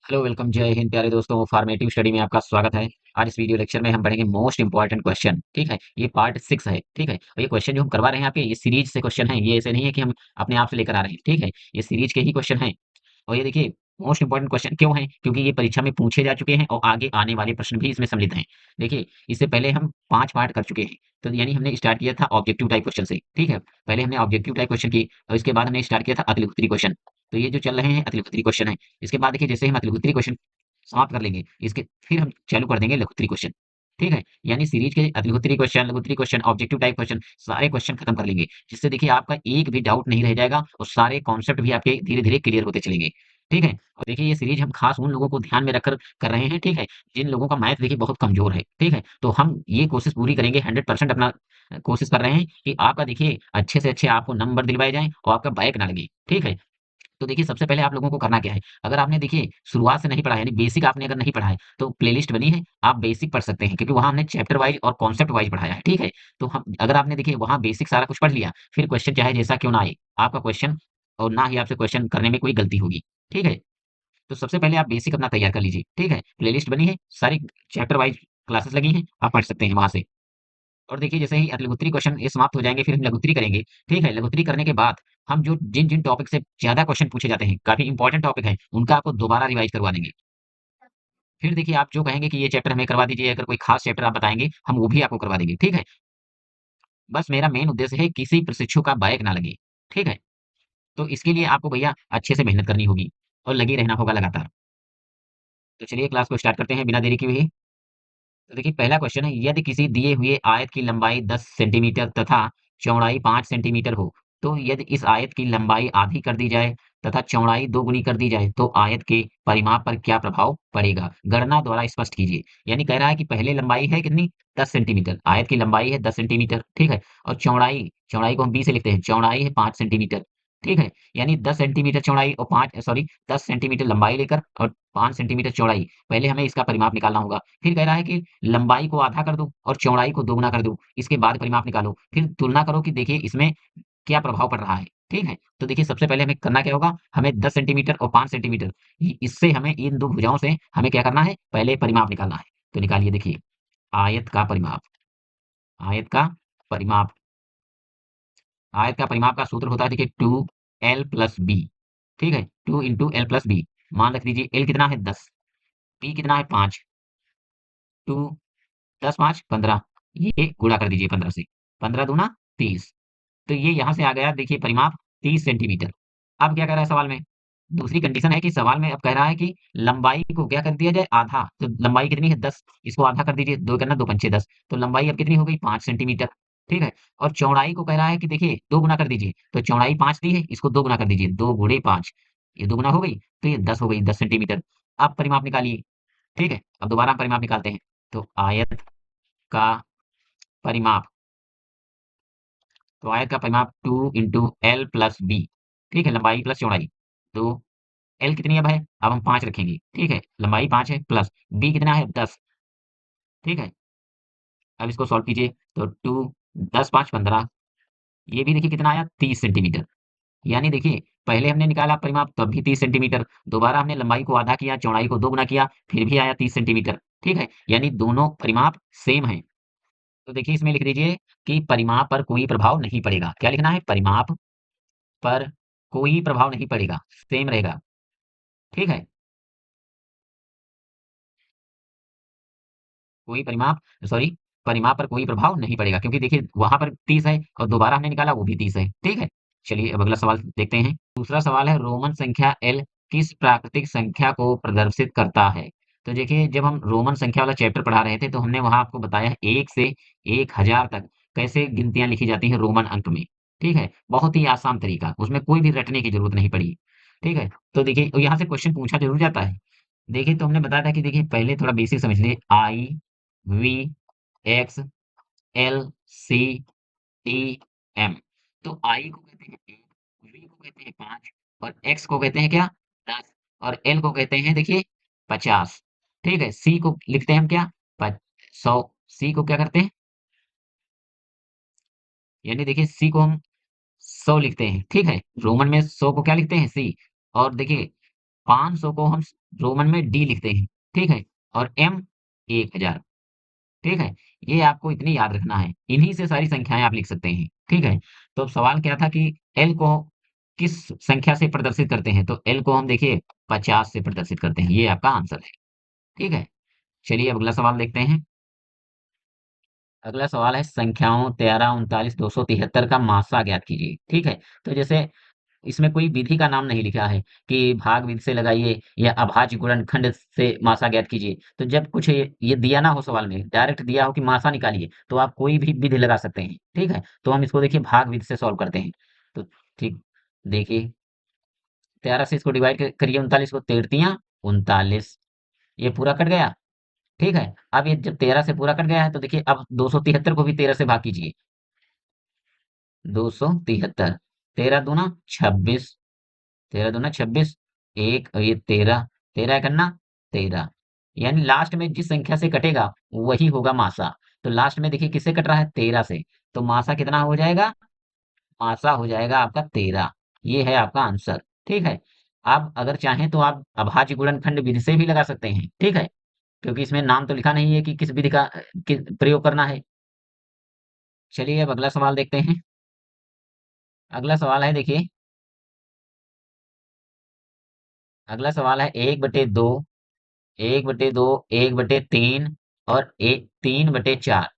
Hello welcome जय हिंद प्यारे दोस्तों फॉर्मेटिव स्टडी में आपका स्वागत है। आज इस वीडियो लेक्चर में हम पढ़ेंगे मोस्ट इंपॉर्टेंट क्वेश्चन। ठीक है, ये पार्ट 6 है। ठीक है, और ये क्वेश्चन जो हम करवा रहे हैं आपके, ये सीरीज से क्वेश्चन है। ये ऐसे नहीं है कि हम अपने आप से लेकर आ रहे हैं। ठीक है, ये सीरीज के ही क्वेश्चन हैं। और ये देखिए, मोस्ट इंपॉर्टेंट क्वेश्चन क्यों है? क्योंकि ये परीक्षा में पूछे जा चुके हैं और आगे आने वाले प्रश्न भी इसमें सम्मिलित हैं। देखिए, इससे पहले हम 5 पार्ट कर चुके हैं। तो यानी हमने स्टार्ट किया था ऑब्जेक्टिव टाइप क्वेश्चन से। ठीक है, पहले हमने ऑब्जेक्टिव टाइप क्वेश्चन की और इसके बाद हमने स्टार्ट किया था अतिल उत्तरी क्वेश्चन। तो ये जो चल रहे हैं अतिल उत्तरी क्वेश्चन है। इसके बाद देखिए, जैसे हम अतिल उत्तरी क्वेश्चन समाप्त कर लेंगे, इसके फिर हम चालू कर देंगे लघुत्तरी क्वेश्चन। ठीक है, यानी सीरीज के अतिलघुत्तरी क्वेश्चन, लघुत्तरी क्वेश्चन, ऑब्जेक्टिव टाइप क्वेश्चन, सारे क्वेश्चन खत्म कर लेंगे, जिससे देखिए आपका एक भी डाउट नहीं रह जाएगा और सारे कॉन्सेप्ट भी आपके धीरे धीरे क्लियर होते चलेंगे। ठीक है, और देखिए ये सीरीज हम खास उन लोगों को ध्यान में रखकर कर रहे हैं। ठीक है, जिन लोगों का मैथ देखिए बहुत कमजोर है। ठीक है, तो हम ये कोशिश पूरी करेंगे, 100% अपना कोशिश कर रहे हैं कि आपका देखिए अच्छे से अच्छे आपको नंबर दिलवाए जाएं और आपका बैक ना लगे। ठीक है, तो देखिए सबसे पहले आप लोगों को करना क्या है, अगर आपने देखिए शुरुआत से नहीं पढ़ा है, यानी बेसिक आपने अगर नहीं पढ़ा है, तो प्लेलिस्ट बनी है, आप बेसिक पढ़ सकते हैं, क्योंकि वहाँ हमने चैप्टर वाइज़ और कॉन्सेप्ट वाइज़ पढ़ाया है। ठीक है? तो हम अगर आपने देखिए वहाँ बेसिक सारा कुछ पढ़ लिया, फिर क्वेश्चन चाहे जैसा क्यों ना आए, आपका क्वेश्चन और ना ही आपसे क्वेश्चन करने में कोई गलती होगी। ठीक है? तो सबसे पहले आप बेसिक अपना तैयार कर लीजिए। ठीक है? प्लेलिस्ट बनी है, सारी चैप्टर वाइज़ क्लासेस लगी हैं, आप पढ़ सकते हैं वहाँ से। और देखिए जैसे ही लघुत्तरी क्वेश्चन ये समाप्त हो जाएँगे, फिर हम लघुत्तरी करेंगे। ठीक है? लघुत्तरी करने के बाद हम जो जिन-जिन टॉपिक से ज़्यादा क्वेश्चन पूछे जाते हैं, काफ़ी इंपॉर्टेंट टॉपिक हैं, उनका आपको दोबारा रिवाइज़ करवा देंगे। फिर देखिए आप जो कहेंगे कि ये चैप्टर हमें करवा दीजिए, अगर कोई खास चैप्टर आप बताएँगे, हम वो भी आपको करवा देंगे। ठीक है? बस मेरा मेन उद्देश्य है किसी प्रशिक्षु का बैक ना लगे। ठीक है? तो इसके लिए आपको भैया अच्छे से मेहनत करनी होगी और लगे रहना होगा लगातार। तो चलिए क्लास को स्टार्ट करते हैं बिना देरी के हुए। तो देखिए पहला क्वेश्चन है, यदि किसी दिए हुए आयत की लंबाई 10 सेंटीमीटर तथा चौड़ाई 5 सेंटीमीटर हो, तो यदि इस आयत की लंबाई आधी कर दी जाए तथा चौड़ाई दोगुनी कर दी जाए, तो आयत के परिमाप पर क्या प्रभाव पड़ेगा? गणना द्वारा स्पष्ट कीजिए। यानी कह रहा है कि पहले लंबाई है कितनी? 10 सेंटीमीटर। आयत की लंबाई है 10 सेंटीमीटर, ठीक है? और चौड़ाई, चौड़ाई को हम बी से लिखते हैं, चौड़ाई है 5 सेंटीमीटर, ठीक है? यानी 10 सेंटीमीटर चौड़ाई और 10 सेंटीमीटर लंबाई लेकर और 5 सेंटीमीटर चौड़ाई, पहले हमें इसका परिमाप निकालना होगा। फिर कह रहा है कि लंबाई को आधा कर दो और चौड़ाई को दोगुना कर दो, इसके बाद परिमाप निकालो। फिर तुलना करो कि देखिए इसमें क्या प्रभाव पड़ रहा है, ठीक है? तो देखिए सबसे पहले हमें करना क्या होगा, हमें 10 सेंटीमीटर और 5 सेंटीमीटर इससे हमें इन दो भुजाओं से हमें क्या करना है, पहले परिमाप निकालना है। तो निकालिए देखिए, आयत का परिमाप, आयत का परिमाप, आयत का परिमाप का सूत्र होता है देखिए 2l प्लस बी, ठीक है? 2 इंटू एल प्लस बी। मान रख दीजिए एल कितना है 10, बी कितना है 5, 2 10 5 15, ये गुणा कर दीजिए 15 से, 15 दूना 30। तो ये यहाँ से आ गया देखिए परिमाप 30 सेंटीमीटर। अब क्या कह रहा है सवाल में? दूसरी कंडीशन है कि सवाल में अब कह रहा है कि लंबाई को क्या कर दिया जाए आधा, तो लंबाई कितनी है 10, इसको आधा कर दीजिए, 2 करना 2 पंचे 10, तो लंबाई अब कितनी हो गई 5 सेंटीमीटर, ठीक है? और चौड़ाई को कह रहा है कि देखिए 2 गुना कर दीजिए, तो चौड़ाई 5 दी है, इसको 2 गुना कर दीजिए, 2 गुणे 5, ये 2 गुना हो गई, तो ये 10 हो गई, 10 सेंटीमीटर। अब परिमाप निकालिए, ठीक है? अब दोबारा हम परिमाप निकालते हैं, तो आयत का परिमाप, तो आयत का परिमाप 2 इंटू एल प्लस बी, ठीक है? लंबाई प्लस चौड़ाई, तो एल कितनी अब है? अब हम 5 रखेंगे, ठीक है? लंबाई 5 है प्लस बी कितना है 10, ठीक है? अब इसको सॉल्व कीजिए, तो 2 10 5 15, ये भी देखिए कितना आया 30 सेंटीमीटर। यानी देखिए पहले हमने निकाला परिमाप तब भी 30 सेंटीमीटर, दोबारा हमने लंबाई को आधा किया, चौड़ाई को 2 गुना किया, फिर भी आया 30 सेंटीमीटर, ठीक है? यानी दोनों परिमाप सेम हैं। तो देखिए इसमें लिख दीजिए कि परिमाप पर कोई प्रभाव नहीं पड़ेगा। क्या लिखना है? परिमाप पर कोई प्रभाव नहीं पड़ेगा, सेम रहेगा, ठीक है? कोई परिमाप सॉरी परिमाप पर कोई प्रभाव नहीं पड़ेगा, क्योंकि देखिए वहाँ पर 30 है और दोबारा हमने निकाला वो भी 30 है, ठीक है? चलिए अब अगला सवाल देखते हैं। दूसरा सवाल है, रोमन संख्या L किस प्राकृतिक संख्या को प्रदर्शित करता है? तो देखिए जब हम रोमन संख्या वाला चैप्टर पढ़ा रहे थे, तो हमने वहाँ आपको बताया है 1 से 1000 तक कैसे गिनतियाँ लिखी जाती हैं रोमन अंक में, ठीक है? बहुत ही आसान तरीका, उसमें कोई भी रटने की ज़रूरत नहीं पड़ी, ठीक है? तो देखिए यहाँ से क्वेश्चन पूछा ज़रूर जाता है। देखिए तो हमने बताया था कि देखिए पहले थोड़ा बेसिक समझ लीजिए, I, V, X, L, C, T, M। तो I को कहते हैं 1, V को कहते हैं 5 और X को कहते हैं क्या? 10 और L को कहते हैं देखिए 50, ठीक है? C को लिखते हैं हम क्या? प 100, C को क्या करते हैं? यानी देखिए C को हम 100 लिखते हैं, ठीक है? रोमन में 100 को क्या लिखते हैं? C। और देखिए 500 को हम रोमन में डी लिखते हैं, ठीक है, और एम 1000, ठीक है। ये आपको इतनी याद रखना है, इन्हीं से सारी संख्याएं आप लिख सकते हैं, ठीक है। तो अब सवाल क्या था कि एल को किस संख्या से प्रदर्शित करते हैं, तो एल को हम देखिए 50 से प्रदर्शित करते हैं, ये आपका आंसर है, ठीक है। चलिए अब अगला सवाल देखते हैं। अगला सवाल है संख्याओं 13, 39, 273 का मासा ज्ञात कीजिए, ठीक है। तो जैसे इसमें कोई विधि का नाम नहीं लिखा है कि भाग विधि से लगाइए या अभाज्य गुणनखंड से मासा ज्ञात कीजिए। तो जब कुछ ये दिया ना हो सवाल में, डायरेक्ट दिया हो कि मासा निकालिए, तो आप कोई भी विधि लगा सकते हैं, ठीक है। तो हम इसको देखिए भाग विधि से सॉल्व करते हैं। तो ठीक, देखिए 13 से इसको डिवाइड करिए, 39 को, 13 39, ये पूरा कट गया, ठीक है। अब ये जब 13 से पूरा कट गया है तो देखिए अब 273 को भी 13 से भाग कीजिए, 273, 13 दूना 26, 13 दूना 26, एक और ये 13, 13 करना 13, यानी लास्ट में जिस संख्या से कटेगा वही होगा मासा। तो लास्ट में देखिए किससे कट रहा है, 13 से, तो मासा कितना हो जाएगा, मासा हो जाएगा आपका 13। ये है आपका आंसर, ठीक है। आप अगर चाहें तो आप अभाज्य गुणनखंड विधि से भी लगा सकते हैं, ठीक है, क्योंकि इसमें नाम तो लिखा नहीं है कि किस विधि का प्रयोग करना है। चलिए अब अगला सवाल देखते हैं। अगला सवाल है देखिए, अगला सवाल है 1/2, 1/2, 1/3 और 3/4,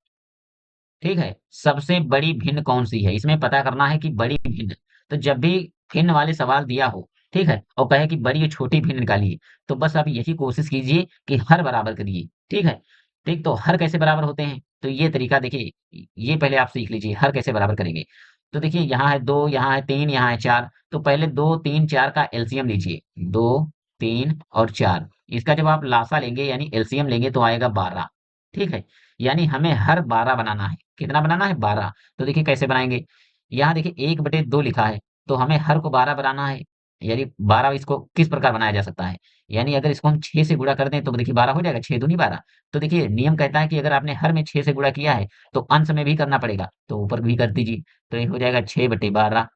ठीक है। सबसे बड़ी भिन्न कौन सी है, इसमें पता करना है कि बड़ी भिन्न। तो जब भी भिन्न वाले सवाल दिया हो, ठीक है, और कहे कि बड़ी और छोटी भिन्न निकालिए, तो बस आप यही कोशिश कीजिए कि हर बराबर करिए, ठीक है। ठीक, तो हर कैसे बराबर होते हैं, तो ये तरीका देखिए, ये पहले आप सीख लीजिए हर कैसे बराबर करेंगे। तो देखिए यहाँ है 2, यहाँ है 3, यहाँ है 4, तो पहले 2, 3, 4 का एलसीएम लीजिए, 2, 3 और 4, इसका जब आप लासा लेंगे यानी एलसीएम लेंगे तो आएगा 12, ठीक है। यानी हमें हर 12 बनाना है, कितना बनाना है, 12। तो देखिए कैसे बनाएंगे, यहाँ देखिए 1/2 लिखा है, तो हमें हर को 12 बनाना है, यानी 12 इसको किस प्रकार बनाया जा सकता है, यानी अगर इसको हम 6 से गुणा कर दें तो देखिए 12 हो जाएगा, 6 दूनी 12। तो देखिए नियम कहता है कि अगर आपने हर में 6 से गुणा किया है तो अंश में भी करना पड़ेगा, तो ऊपर भी कर दीजिए, तो ये हो जाएगा 6/12।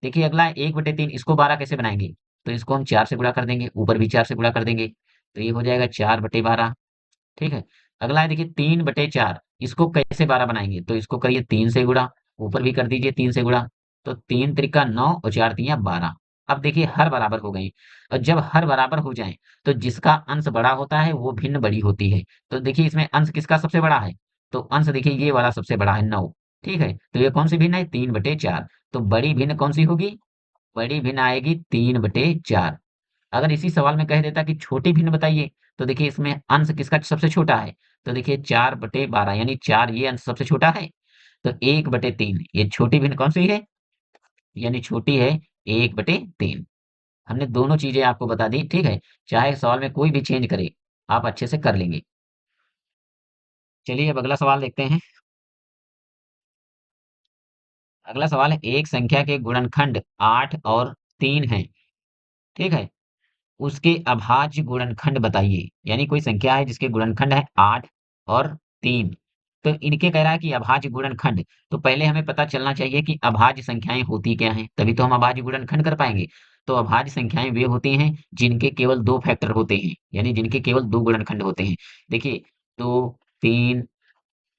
देखिए अगला है 1/3, इसको 12 कैसे बनाएंगे, तो इसको हम 4 से गुणा कर देंगे, ऊपर भी 4 से गुणा कर देंगे, तो ये हो जाएगा 4/12, ठीक है। अगला है देखिए 3/4, इसको कैसे 12 बनाएंगे, तो इसको करिए 3 से गुणा, ऊपर भी कर दीजिए 3 से गुणा, तो 3 त्रिका 9 और 4 तिया 12। अब देखिए हर बराबर हो गई, और जब हर बराबर हो जाए तो जिसका अंश बड़ा होता है वो भिन्न बड़ी होती है। तो देखिए इसमें अंश किसका सबसे बड़ा है, तो अंश देखिए ये वाला सबसे बड़ा है 9, ठीक है। तो ये कौन सी भिन्न है, 3/4, तो बड़ी भिन्न कौन सी होगी, बड़ी भिन्न आएगी 3/4। अगर इसी सवाल में कह देता कि छोटी भिन्न बताइए, तो देखिए इसमें अंश किसका सबसे छोटा है, तो देखिए 4/12, यानी 4 ये अंश सबसे छोटा है, तो 1/3 ये छोटी भिन्न कौन सी है, यानी छोटी है 1/3। हमने दोनों चीजें आपको बता दी, ठीक है। चाहे सवाल में कोई भी चेंज करे, आप अच्छे से कर लेंगे। चलिए अब अगला सवाल देखते हैं। अगला सवाल है एक संख्या के गुणनखंड 8 और 3 है, ठीक है, उसके अभाज्य गुणनखंड बताइए। यानी कोई संख्या है जिसके गुणनखंड है 8 और 3, तो इनके कह रहा है कि अभाज्य गुणनखंड। तो पहले हमें पता चलना चाहिए कि अभाज्य संख्याएं होती क्या हैं, तभी तो हम अभाज्य गुणनखंड कर पाएंगे। तो अभाज्य संख्याएं वे होती हैं जिनके केवल दो फैक्टर होते हैं, यानी जिनके केवल दो गुणनखंड होते हैं। देखिए 2, 3,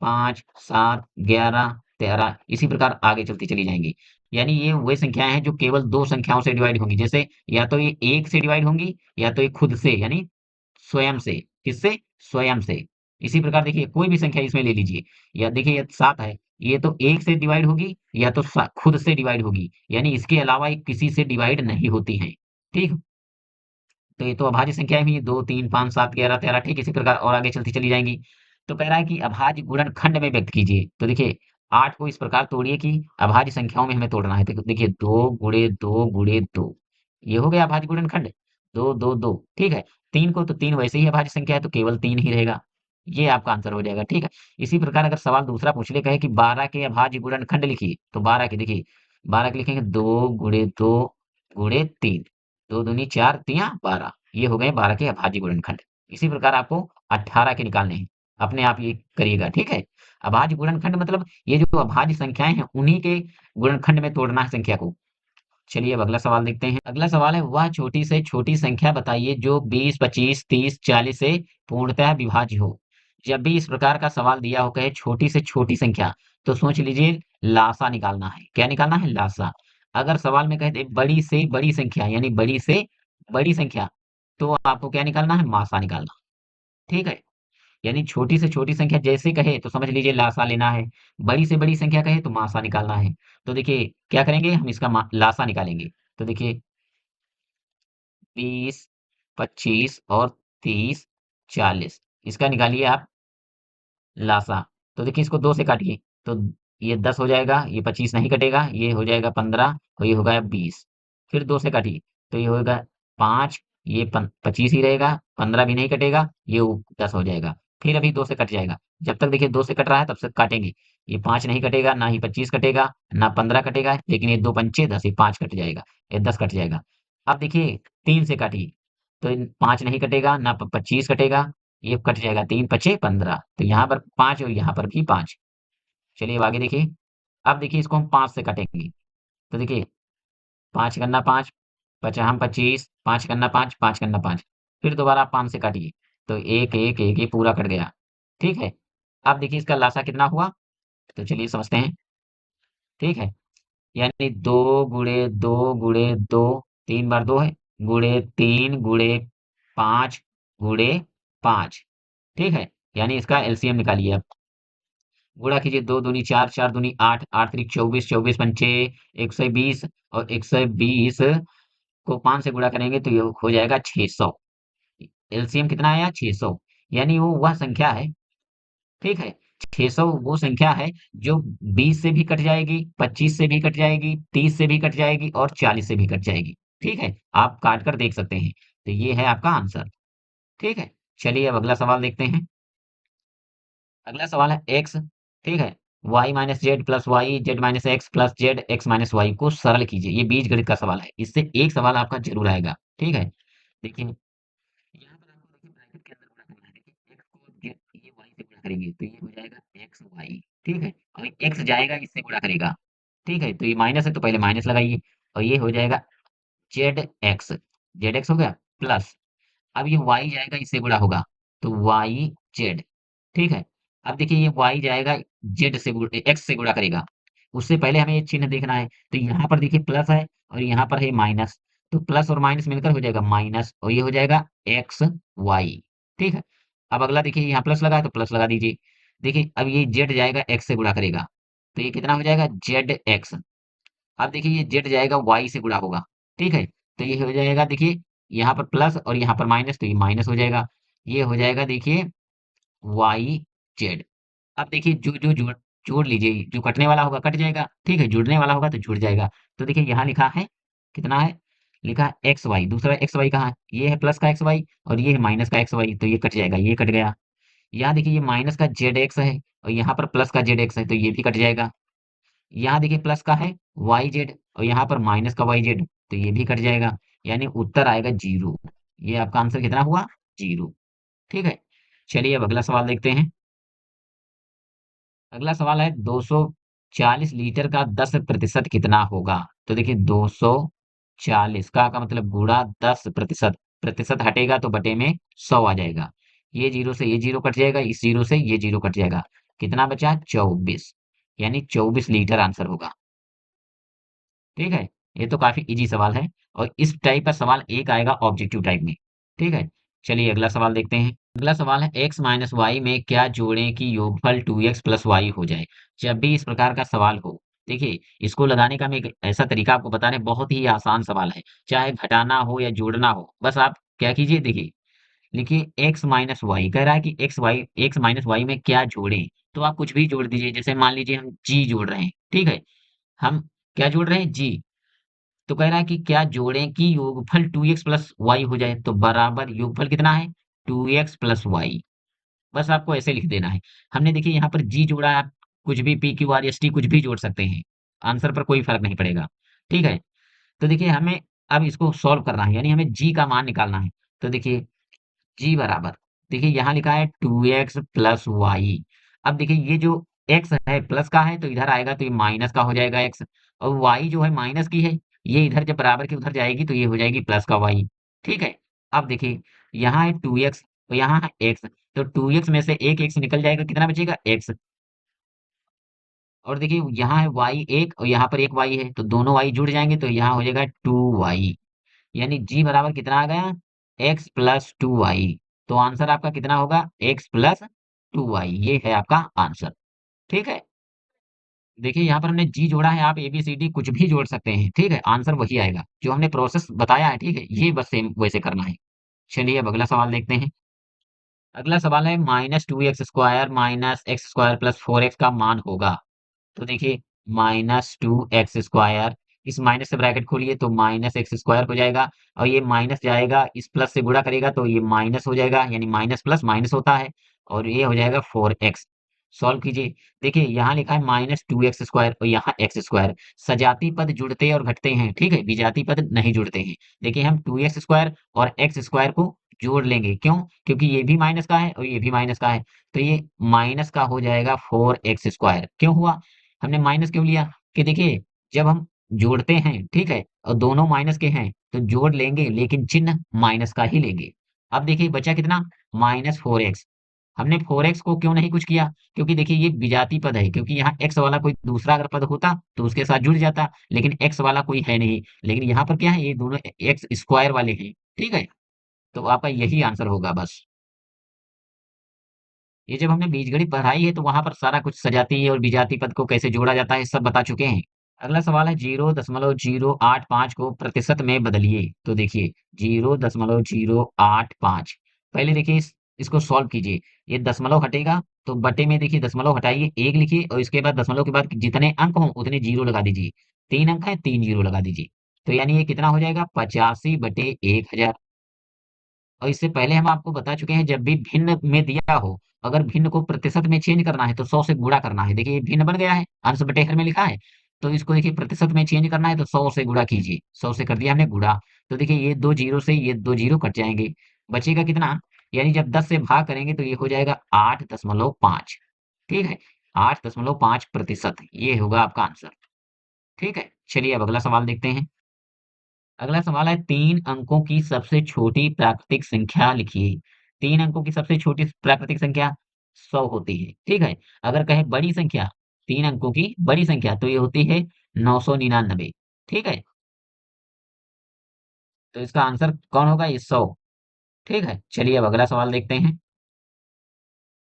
5, 7, 11, 13, इसी प्रकार आगे चलती चली जाएंगी। यानी ये वे संख्याएं हैं जो केवल दो संख्याओं से डिवाइड होंगी, जैसे या तो ये एक से डिवाइड होंगी या तो ये खुद से, यानी स्वयं से। किससे, स्वयं से। इसी प्रकार देखिए कोई भी संख्या इसमें ले लीजिए, या देखिए ये 7 है, ये तो एक से डिवाइड होगी या तो खुद से डिवाइड होगी, यानी इसके अलावा ये किसी से डिवाइड नहीं होती है, ठीक। तो ये तो अभाज्य संख्याएं हुई, 2, 3, 5, 7, 11, 13, ठीक इसी प्रकार और आगे चलती चली जाएंगी। तो कह रहा है कि अभाज्य गुणनखंड में व्यक्त कीजिए। तो देखिए 8 को इस प्रकार तोड़िए कि अभाज्य संख्याओं में हमें तोड़ना है। तो देखिए 2 × 2 × 2, ये हो गया अभाज्य गुणनखंड, 2, 2, 2, ठीक है। 3 को, तो 3 वैसे ही अभाज्य संख्या है तो केवल 3 ही रहेगा। ये आपका आंसर हो जाएगा, ठीक है। इसी प्रकार अगर सवाल दूसरा पूछ ले, कहे कि 12 के अभाज्य गुणनखंड लिखिए, तो 12 के देखिए, 12 के लिखेंगे 2 × 2 × 3, 2 दूनी 4 तिया 12, ये हो गए 12 के अभाज्य गुणनखंड। इसी प्रकार आपको 18 के निकालने हैं, अपने आप ये करिएगा, ठीक है। अभाज्य गुणनखंड मतलब ये जो अभाज्य संख्याएं हैं उन्हीं के गुणनखंड में तोड़ना है संख्या को। चलिए अब अगला सवाल देखते हैं। अगला सवाल है, वह छोटी से छोटी संख्या बताइए जो 20, 25, 30, 40 से पूर्णतः विभाज्य हो। जब भी इस प्रकार का सवाल दिया हो, कहे छोटी से छोटी संख्या, तो सोच लीजिए लासा निकालना है। क्या निकालना है? लासा। अगर सवाल में कहते बड़ी से बड़ी संख्या यानी बड़ी से बड़ी संख्या, तो आपको क्या निकालना है? मासा निकालना। ठीक है? यानी छोटी से छोटी संख्या जैसे कहे तो समझ लीजिए लासा लेना है, बड़ी से बड़ी संख्या कहे तो मासा निकालना है। तो देखिए क्या करेंगे, हम इसका लासा निकालेंगे। तो देखिए 20, 25 और 30, 40, इसका निकालिए आप लासा। तो देखिए इसको 2 से काटिए, तो ये 10 हो जाएगा, ये 25 नहीं कटेगा, ये हो जाएगा 15 और ये होगा 20। फिर 2 से काटिए, तो ये होगा 5, ये 25 ही रहेगा, 15 भी नहीं कटेगा, ये 10 हो जाएगा। फिर अभी 2 से कट जाएगा। जब तक देखिए 2 से कट रहा है तब तक काटेंगे। ये 5 नहीं कटेगा, ना ही 25 कटेगा, ना 15 कटेगा, लेकिन ये 2 पंचे 10, ये 5 कट जाएगा, ये 10 कट जाएगा। अब देखिए 3 से काटिए, तो 5 नहीं कटेगा, ना 25 कटेगा, ये कट जाएगा, 3 पचे 15, तो यहाँ पर 5 और यहाँ पर भी 5। चलिए अब आगे देखिए। अब देखिए इसको हम 5 से काटेंगे, तो देखिए 5 गन्ना 5, पचहम 25, 5 गन्ना 5, 5 गन्ना 5। फिर दोबारा आप 5 से काटिए, तो 1, 1, 1 ये पूरा कट गया। ठीक है? अब देखिए इसका लासा कितना हुआ? तो चलिए समझते हैं। ठीक है? यानी 2 गुणे 2 गुणे 2, 3 बार 2 है, गुणे 3 गुणे 5 गुणे 5। ठीक है? यानी इसका एलसीएम निकालिए आप। गुणा कीजिए, 2 दूनी 4, 4 दूनी 8, 8 त्रिक 24, 24 पंचे 120 और 120 को 5 से गुणा करेंगे तो ये हो जाएगा 600। एलसीएम कितना आया? 600। यानी वो वह संख्या है, ठीक है? 600 वो संख्या है जो 20 से भी कट जाएगी, 25 से भी कट जाएगी, 30 से भी कट जाएगी और 40 से भी कट जाएगी। ठीक है? आप काट कर देख सकते हैं। तो ये है आपका आंसर। ठीक है? चलिए अब अगला सवाल देखते हैं। अगला सवाल है एक्स, ठीक है, Y minus Z plus Y, Z minus X plus Z, X minus Y को सरल कीजिए। ये बीजगणित का सवाल है, इससे एक सवाल आपका जरूर आएगा। ठीक है? देखिए यहाँ पर आपको देखिए ब्रैकेट के अंदर गुणा करना है। देखिए एक्स को ये वाई से गुणा करेंगे तो ये हो जाएगा एक्स वाई। ठीक है? और एक्स जाएगा इससे गुणा करेगा। ठीक है? तो ये माइनस है तो पहले माइनस लगाइए, और ये हो जाएगा जेड एक्स। जेड एक्स हो गया प्लस, अब ये y जाएगा इससे गुणा होगा, तो y जेड। ठीक है? अब देखिए ये y जाएगा जेड से x से गुणा करेगा, उससे पहले हमें ये चिन्ह देखना है। तो यहाँ पर देखिए प्लस है और यहाँ पर है माइनस, तो प्लस और माइनस मिलकर हो जाएगा माइनस, और ये हो जाएगा एक्स वाई। ठीक है? अब अगला देखिए यहाँ प्लस लगा है तो प्लस लगा दीजिए। देखिए अब ये जेड जाएगा एक्स से गुणा करेगा, तो ये कितना हो जाएगा? Z x. अब देखिए ये जेड जाएगा वाई से गुणा होगा। ठीक है? तो ये हो जाएगा देखिए यहाँ पर प्लस और यहाँ पर माइनस, तो ये माइनस हो जाएगा। ये हो जाएगा देखिए वाई जेड। अब देखिए जो जो जोड़ जोड़ लीजिए, जो कटने वाला होगा कट जाएगा, ठीक है, जुड़ने वाला होगा तो जुड़ जाएगा। तो देखिए यहाँ लिखा है कितना है, लिखा है एक्स वाई। दूसरा एक्स वाई कहाँ है? ये है प्लस का एक्स वाई और ये है माइनस का एक्स वाई, तो ये कट जाएगा, ये कट गया। यहाँ देखिए ये माइनस का जेड एक्स है और यहाँ पर प्लस का जेड एक्स है, तो ये भी कट जाएगा। यहाँ देखिए प्लस का है वाई जेड और यहाँ पर माइनस का वाई जेड, तो ये भी कट जाएगा। यानी उत्तर आएगा जीरो। ये आपका आंसर कितना हुआ? जीरो। ठीक है? चलिए अब अगला सवाल देखते हैं। अगला सवाल है 240 लीटर का 10% कितना होगा? तो देखिए 240 का मतलब गुणा 10%, प्रतिशत हटेगा तो बटे में 100 आ जाएगा। ये जीरो से ये जीरो कट जाएगा, इस जीरो से ये जीरो कट जाएगा। कितना बचा? 24। यानी 24 लीटर आंसर होगा। ठीक है? ये तो काफ़ी ईज़ी सवाल है और इस टाइप का सवाल एक आएगा ऑब्जेक्टिव टाइप में। ठीक है? चलिए अगला सवाल देखते हैं। अगला सवाल है x माइनस वाई में क्या जोड़ें कि योगफल 2x प्लस वाई हो जाए? जब भी इस प्रकार का सवाल हो, देखिए इसको लगाने का मैं एक ऐसा तरीका आपको बता रहे हैं, बहुत ही आसान सवाल है। चाहे घटाना हो या जोड़ना हो, बस आप क्या कीजिए देखिए, लिखिए x माइनस वाई, कह रहा है कि x माइनस वाई में क्या जोड़ें? तो आप कुछ भी जोड़ दीजिए। जैसे मान लीजिए हम g जोड़ रहे हैं, ठीक है? हम क्या जोड़ रहे हैं? g। तो कह रहा है कि क्या जोड़ें कि योगफल 2x प्लस वाई हो जाए, तो बराबर योगफल कितना है? 2x plus Y. बस आपको ऐसे लिख देना है। हमने देखिए यहाँ पर जी जोड़ा है, आप कुछ भी P Q R S T कुछ भी जोड़ सकते हैं, आंसर पर कोई फर्क नहीं पड़ेगा। ठीक है? तो देखिए हमें अब इसको सॉल्व करना है, यानी हमें जी का मान निकालना है। तो देखिए जी बराबर, देखिए यहाँ लिखा है 2x प्लस वाई। अब देखिए ये जो x है प्लस का है तो इधर आएगा तो ये माइनस का हो जाएगा x, और y जो है माइनस की है ये इधर जब बराबर की उधर जाएगी तो ये हो जाएगी प्लस का वाई। ठीक है। अब देखिए यहाँ है 2x और यहाँ है x, तो 2x में से एक x निकल जाएगा, कितना बचेगा x। और देखिए यहाँ है y एक और यहाँ पर एक y है, तो दोनों y जुड़ जाएंगे तो यहाँ हो जाएगा 2y। यानी g बराबर कितना आ गया, x प्लस 2y। तो आंसर आपका कितना होगा, x प्लस 2y, ये है आपका आंसर। ठीक है। देखिए यहाँ पर हमने जी जोड़ा है, आप ए बी सी डी कुछ भी जोड़ सकते हैं, ठीक है, आंसर वही आएगा जो हमने प्रोसेस बताया है। ठीक है, ये बस सेम वैसे करना है। चलिए अब अगला सवाल देखते हैं। अगला सवाल है -2x² - x² + 4x का मान होगा। तो देखिए -2x², इस माइनस से ब्रैकेट खोलिए तो -x² हो जाएगा, और ये माइनस जाएगा इस प्लस से गुणा करेगा तो ये माइनस हो जाएगा, यानी माइनस प्लस माइनस होता है, और ये हो जाएगा 4x। सॉल्व कीजिए। देखिए यहाँ लिखा है -2x² और यहाँ x²। सजाती पद जुड़ते और घटते हैं, ठीक है, विजाती पद नहीं जुड़ते हैं। देखिए हम 2x² और x² को जोड़ लेंगे, क्यों, क्योंकि ये भी माइनस का है और ये भी माइनस का है, तो ये माइनस का हो जाएगा 4x²। क्यों हुआ, हमने माइनस क्यों लिया, कि देखिए जब हम जोड़ते हैं, ठीक है, और दोनों माइनस के हैं तो जोड़ लेंगे लेकिन चिन्ह माइनस का ही लेंगे। अब देखिए बचा कितना, -4x। हमने 4x को क्यों नहीं कुछ किया, क्योंकि देखिए ये विजातीय पद है, क्योंकि यहाँ x वाला कोई दूसरा अगर पद होता तो उसके साथ जुड़ जाता, लेकिन x वाला कोई है नहीं, लेकिन यहाँ पर क्या है, ये दोनों x² वाले हैं। ठीक है, तो आपका यही आंसर होगा बस। ये जब हमने बीजगणित पढ़ाई है तो वहां पर सारा कुछ सजातीय और विजातीय पद को कैसे जोड़ा जाता है सब बता चुके हैं। अगला सवाल है 0.085 को प्रतिशत में बदलिए। तो देखिए 0.085, पहले देखिए इसको सॉल्व कीजिए। ये दशमलव हटेगा तो बटे में देखिए दशमलव हटाइए, एक लिखिए और इसके बाद दशमलव के बाद जितने अंक हों उतने जीरो लगा दीजिए। 3 अंक है, 3 जीरो लगा दीजिए। तो यानी ये कितना हो जाएगा, 85/1000। और इससे पहले हम आपको बता चुके हैं, जब भी भिन्न में दिया हो, अगर भिन्न को प्रतिशत में चेंज करना है तो 100 से गुणा करना है। देखिए ये भिन्न बन गया है, अंश बटे हर में लिखा है, तो इसको देखिए प्रतिशत में चेंज करना है तो 100 से गुणा कीजिए। 100 से कर दिया हमने गुणा, तो देखिए ये दो जीरो से ये दो जीरो कट जाएंगे, बचेगा कितना, यानी जब 10 से भाग करेंगे तो ये हो जाएगा 8.5। ठीक है, 8.5%, ये होगा आपका आंसर। ठीक है, चलिए अब अगला सवाल देखते हैं। अगला सवाल है 3 अंकों की सबसे छोटी प्राकृतिक संख्या लिखिए। 3 अंकों की सबसे छोटी प्राकृतिक संख्या 100 होती है। ठीक है, अगर कहें बड़ी संख्या, 3 अंकों की बड़ी संख्या, तो ये होती है 999। ठीक है, तो इसका आंसर कौन होगा, ये 100। ठीक है, चलिए अब अगला सवाल देखते हैं।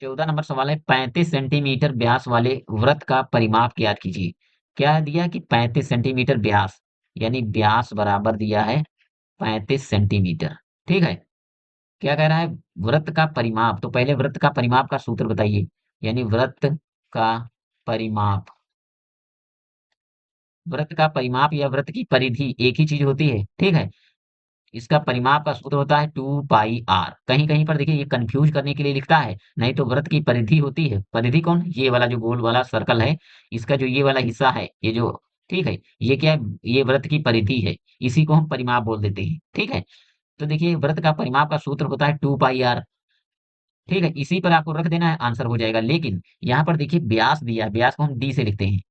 14 नंबर सवाल है 35 सेंटीमीटर व्यास वाले वृत्त का परिमाप ज्ञात कीजिए। क्या दिया कि 35 सेंटीमीटर व्यास, यानी व्यास बराबर दिया है 35 सेंटीमीटर। ठीक है, क्या कह रहा है, वृत्त का परिमाप, तो पहले वृत्त का परिमाप का सूत्र बताइए। यानी वृत्त का परिमाप या वृत्त की परिधि एक ही चीज होती है। ठीक है, इसका परिमाप का सूत्र होता है 2πr। कहीं कहीं पर देखिए ये कंफ्यूज करने के लिए लिखता है, नहीं तो वृत्त की परिधि होती है। परिधि कौन, ये वाला जो गोल वाला सर्कल है, इसका जो ये वाला हिस्सा है, ये जो, ठीक है, ये क्या है, ये वृत्त की परिधि है, इसी को हम परिमाप बोल देते हैं। ठीक है, तो देखिए वृत्त का परिमाप का सूत्र होता है 2πr। ठीक है, इसी पर आपको रख देना है, आंसर हो जाएगा। लेकिन यहाँ पर देखिए व्यास दिया है, व्यास को हम डी से लिखते हैं।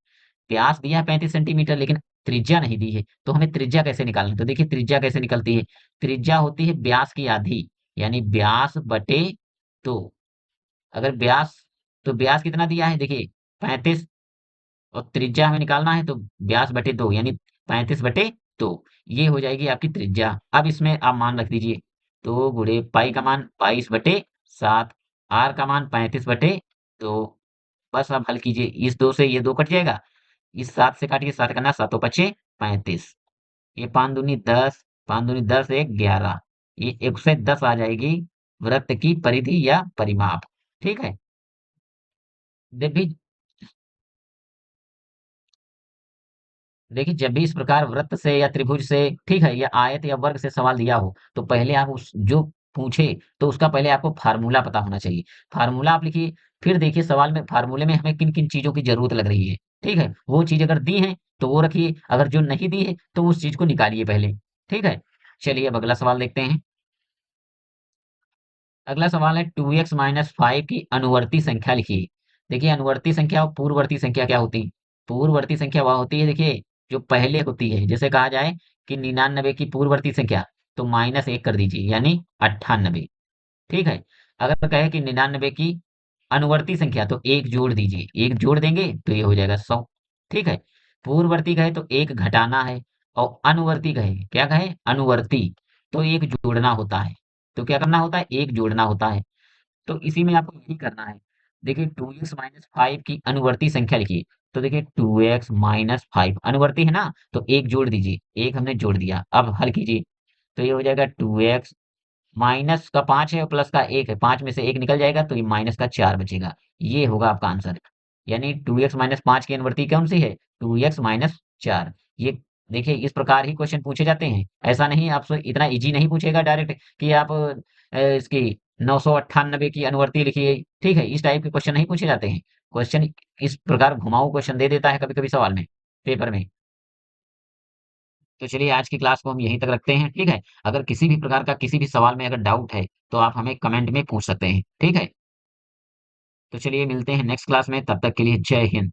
व्यास दिया है 35 सेंटीमीटर, लेकिन त्रिज्या नहीं दी है, तो हमें त्रिज्या कैसे निकालना है? तो देखिए त्रिज्या कैसे निकलती है, त्रिज्या होती है व्यास की आधी, यानी व्यास बटे 2। अगर व्यास, तो व्यास कितना दिया है, देखिए 35, और त्रिज्या हमें निकालना है तो व्यास बटे 2, यानी 35/2, ये हो जाएगी आपकी त्रिज्या। अब इसमें आप मान रख दीजिए, 2 × पाई का मान 22/7, आर का मान 35/2। बस आप हल कीजिए, इस 2 से ये 2 कट जाएगा, इस 7 से काटिए, 7 करना, 7 पचे 35, ये 5 दूनी 10, 5 दूनी 10, 1 11, ये 110 आ जाएगी वृत्त की परिधि या परिमाप। ठीक है, जब भी देखिए जब भी इस प्रकार वृत्त से या त्रिभुज से, ठीक है, या आयत या वर्ग से सवाल दिया हो, तो पहले आप उस जो पूछे तो उसका पहले आपको फार्मूला पता होना चाहिए। फार्मूला आप लिखिए, फिर देखिए सवाल में फार्मूले में हमें किन किन चीजों की जरूरत लग रही है। ठीक है, वो चीज अगर दी है तो वो रखिए, अगर जो नहीं दी है तो उस चीज को निकालिए पहले। ठीक है, चलिए अब अगला सवाल देखते हैं। अगला सवाल है 2x - 5 की अनुवर्ती संख्या लिखिए। देखिए अनुवर्ती संख्या और पूर्ववर्ती संख्या क्या होती है? पूर्ववर्ती संख्या वह होती है, देखिए जो पहले होती है, जैसे कहा जाए कि 99 की पूर्ववर्ती संख्या, तो -1 कर दीजिए यानी 98, ठीक है। अगर कहे कि 99 की अनुवर्ती संख्या, तो 1 जोड़ दीजिए, 1 जोड़ देंगे तो ये हो जाएगा 100, ठीक है। पूर्ववर्ती कहे तो 1 घटाना है, और अनुवर्ती कहे, क्या कहे, अनुवर्ती, तो 1 जोड़ना होता है। तो क्या करना होता है, 1 जोड़ना होता है। तो इसी में आपको यही करना है। देखिए 2x माइनस 5 की अनुवर्ती संख्या लिखिए। तो देखिए 2x माइनस 5 अनुवर्ती है ना, तो 1 जोड़ दीजिए, 1 हमने जोड़ दिया। अब हल कीजिए, तो ये हो जाएगा 2x माइनस का 5 है और प्लस का 1 है, 5 में से 1 निकल जाएगा तो ये माइनस का 4 बचेगा। ये होगा आपका आंसर। यानी 2x माइनस 5 की अनुवर्ती कौन सी है, 2x माइनस 4। ये देखिए इस प्रकार ही क्वेश्चन पूछे जाते हैं। ऐसा नहीं आपसे इतना इजी नहीं पूछेगा डायरेक्ट कि आप इसकी 998 की अनुवर्ती लिखिए, ठीक है, इस टाइप के क्वेश्चन नहीं पूछे जाते हैं। क्वेश्चन इस प्रकार घुमाऊ क्वेश्चन दे देता है कभी कभी सवाल में, पेपर में। तो चलिए आज की क्लास को हम यहीं तक रखते हैं, ठीक है। अगर किसी भी प्रकार का किसी भी सवाल में अगर डाउट है तो आप हमें कमेंट में पूछ सकते हैं, ठीक है। तो चलिए मिलते हैं नेक्स्ट क्लास में, तब तक के लिए जय हिंद।